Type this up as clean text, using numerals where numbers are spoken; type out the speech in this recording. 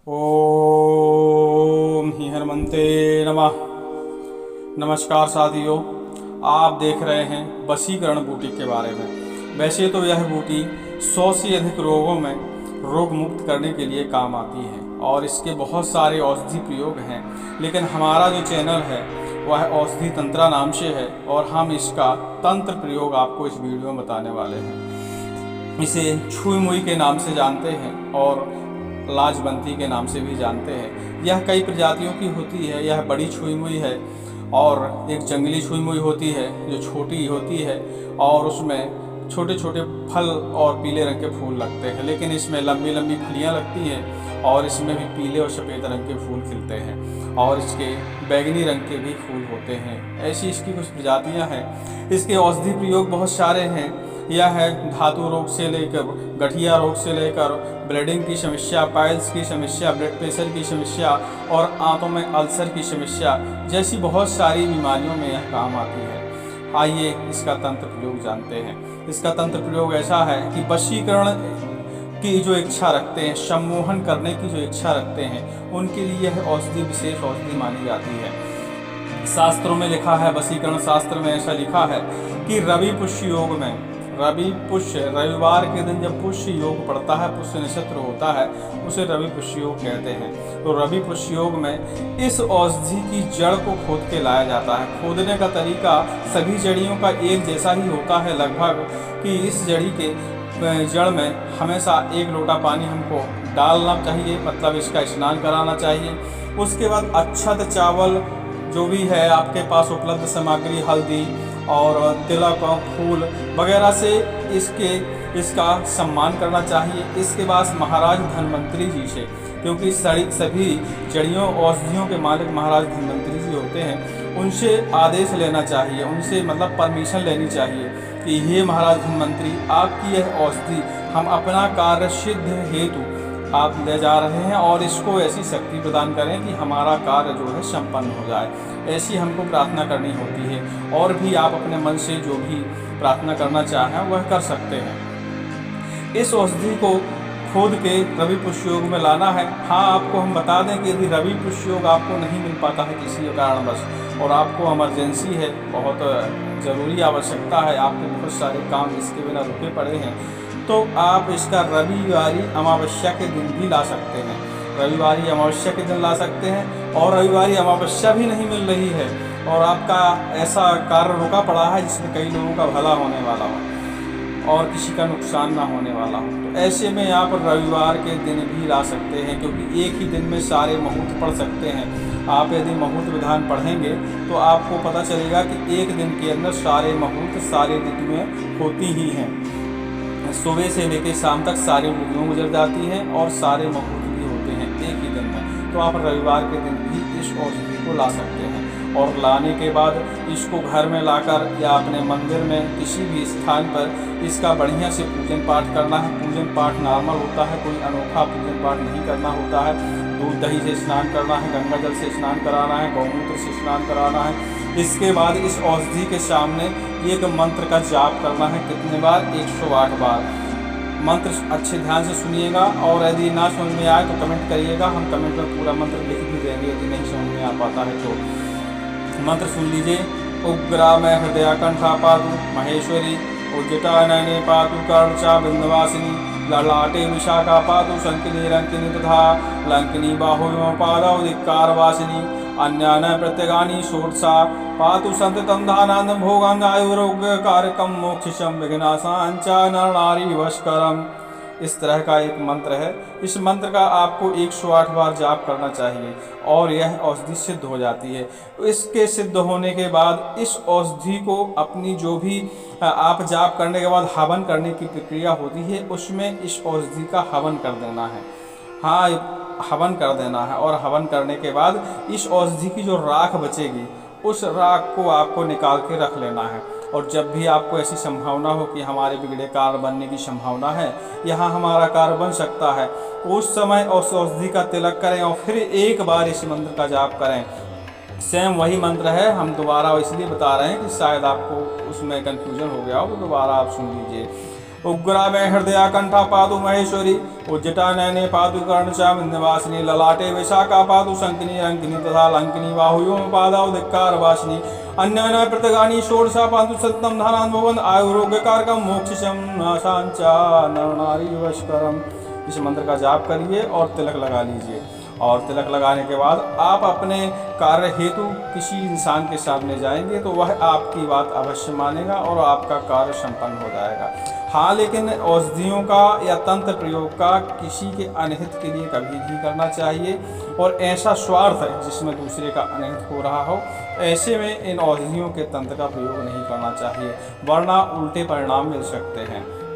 ओम ही हनुमंते नमः। नमस्कार साथियों, आप देख रहे हैं वशीकरण बूटी के बारे में। वैसे तो यह बूटी 100 से अधिक रोगों में रोग मुक्त करने के लिए काम आती है और इसके बहुत सारे औषधि प्रयोग हैं, लेकिन हमारा जो चैनल है वह औषधि तंत्रा नाम से है और हम इसका तंत्र प्रयोग आपको इस वीडियो में बताने वाले हैं। इसे छुई मुई के नाम से जानते हैं और लाजबंती के नाम से भी जानते हैं। यह कई प्रजातियों की होती है। यह बड़ी छुई मुई है और एक जंगली छुई मुई होती है जो छोटी होती है और उसमें छोटे छोटे फल और पीले रंग के फूल लगते हैं, लेकिन इसमें लंबी लंबी फलियाँ लगती हैं और इसमें भी पीले और सफ़ेद रंग के फूल खिलते हैं और इसके बैगनी रंग के भी फूल होते हैं। ऐसी इसकी कुछ प्रजातियाँ हैं। इसके औषधि प्रयोग बहुत सारे हैं। यह है धातु रोग से लेकर गठिया रोग से लेकर ब्लीडिंग की समस्या, पाइल्स की समस्या, ब्लड प्रेशर की समस्या और आंतों में अल्सर की समस्या जैसी बहुत सारी बीमारियों में यह काम आती है। आइए इसका तंत्र प्रयोग जानते हैं। इसका तंत्र प्रयोग ऐसा है कि वशीकरण की जो इच्छा रखते हैं, सम्मोहन करने की जो इच्छा रखते हैं, उनके लिए यह औषधि विशेष औषधि मानी जाती है। शास्त्रों में लिखा है, वशीकरण शास्त्र में ऐसा लिखा है कि रवि पुष्य योग में, रवि पुष्य रविवार के दिन जब पुष्य योग पड़ता है, पुष्य नक्षत्र होता है, उसे रवि पुष्य योग कहते हैं। तो रवि पुष्य योग में इस औषधि की जड़ को खोद के लाया जाता है। खोदने का तरीका सभी जड़ियों का एक जैसा ही होता है लगभग, कि इस जड़ी के जड़ में हमेशा 1 लोटा पानी हमको डालना चाहिए, मतलब इसका स्नान कराना चाहिए। उसके बाद अक्षत, चावल, जो भी है आपके पास उपलब्ध सामग्री, हल्दी और तिलक और फूल वगैरह से इसका सम्मान करना चाहिए। इसके बाद महाराज धन्वंतरी जी से, क्योंकि सभी जड़ियों औषधियों के मालिक महाराज धन्वंतरी जी होते हैं, उनसे आदेश लेना चाहिए, उनसे मतलब परमिशन लेनी चाहिए कि हे महाराज धन्वंतरी, आपकी यह औषधि हम अपना कार्य सिद्ध हेतु आप ले जा रहे हैं और इसको ऐसी शक्ति प्रदान करें कि हमारा कार्य जो है संपन्न हो जाए। ऐसी हमको प्रार्थना करनी होती है और भी आप अपने मन से जो भी प्रार्थना करना चाहें वह कर सकते हैं। इस औषधि को खोद के रवि पुष्य योग में लाना है। हाँ, आपको हम बता दें कि यदि रवि पुष्य योग आपको नहीं मिल पाता है किसी कारणवश और आपको इमरजेंसी है, बहुत ज़रूरी आवश्यकता है, आपके बहुत सारे काम इसके बिना रुके पड़े हैं, तो आप इसका रविवारी अमावस्या के दिन भी ला सकते हैं। रविवारी अमावस्या के दिन ला सकते हैं और रविवारी अमावस्या भी नहीं मिल रही है और आपका ऐसा कार्य रुका पड़ा है जिसमें कई लोगों का भला होने वाला हो और किसी का नुकसान ना होने वाला हो, तो ऐसे में आप रविवार के दिन भी ला सकते हैं, क्योंकि एक ही दिन में सारे मुहूर्त पढ़ सकते हैं। आप यदि मुहूर्त विधान पढ़ेंगे तो आपको पता चलेगा कि एक दिन के अंदर सारे मुहूर्त सारे दिन में होती ही हैं। सुबह से लेकर शाम तक सारी ऋतुएं गुजर जाती हैं और सारे मुहूर्त भी होते हैं एक ही दिन में। तो आप रविवार के दिन भी इस औषधि को ला सकते हैं और लाने के बाद इसको घर में लाकर या अपने मंदिर में किसी भी स्थान पर इसका बढ़िया से पूजन पाठ करना है। पूजन पाठ नॉर्मल होता है, कोई अनोखा पूजन पाठ नहीं करना होता है। दूध दही से स्नान करना है, गंगा जल से स्नान कराना है, गौमूत्र से स्नान कराना है। इसके बाद इस औषधि के सामने एक मंत्र का जाप करना है। कितने बार? 108 बार। मंत्र अच्छे ध्यान से सुनिएगा और यदि ना समझ में आए तो कमेंट करिएगा, हम कमेंट में पूरा मंत्र लिख भी देंगे यदि नहीं समझ में आ पाता है तो। मंत्र सुन लीजिए। उग्रा मैं हृदय कंठा पातु महेश्वरी, उज्जटा नयने पातु कर्णचा बिंदवासिनी, ललाटे विशाखा पातु शंकिनी रंकिनी तथा लंकिनी बाहुयों पादौ धिक्कारवासिनी, अन्यान प्रत्यगानी षोडशा पातु संततं धानान्दं भोगांगायुरोग्य कारकम मोक्षम विघ्नाशांचा नर नारी वशकरम। इस तरह का एक मंत्र है। इस मंत्र का आपको 108 बार जाप करना चाहिए और यह औषधि सिद्ध हो जाती है। इसके सिद्ध होने के बाद इस औषधि को अपनी जो भी आप जाप करने के बाद हवन करने की प्रक्रिया होती है, उसमें इस औषधि का हवन कर देना है। हाँ, हवन कर देना है और हवन करने के बाद इस औषधि की जो राख बचेगी उस राख को आपको निकाल के रख लेना है। और जब भी आपको ऐसी संभावना हो कि हमारे बिगड़े कार्य बनने की संभावना है, यहाँ हमारा कार्य बन सकता है, उस समय उस औषधि का तिलक करें और फिर एक बार इस मंत्र का जाप करें। सेम वही मंत्र है, हम दोबारा इसलिए बता रहे हैं कि शायद आपको उसमें कन्फ्यूजन हो गया हो, तो दोबारा आप सुन लीजिए। उग्रा में हृदया कंठा पादु महेश्वरी उज्जटा नयने पादु कर्णचामिन्नवासिनी ललाटे विशाखा पादु शंकिनी अंकिनी तथा लंकिनी बाहुयों पादाव धिक्कार वासिनी अन्य प्रतिगानी षोडशा पादु सततम धानान भवन आयुरोग्यकारकम मोक्षम नाशांचा नरनारी वशकरम। इस मंत्र का जाप करिए और तिलक लगा लीजिए। और तिलक लगाने के बाद आप अपने कार्य हेतु किसी इंसान के सामने जाएंगे तो वह आपकी बात अवश्य मानेगा और आपका कार्य संपन्न हो जाएगा। हाँ, लेकिन औषधियों का या तंत्र प्रयोग का किसी के अनहित के लिए कभी नहीं करना चाहिए और ऐसा स्वार्थ है जिसमें दूसरे का अनहित हो रहा हो, ऐसे में इन औषधियों के तंत्र का प्रयोग नहीं करना चाहिए, वरना उल्टे परिणाम मिल सकते हैं।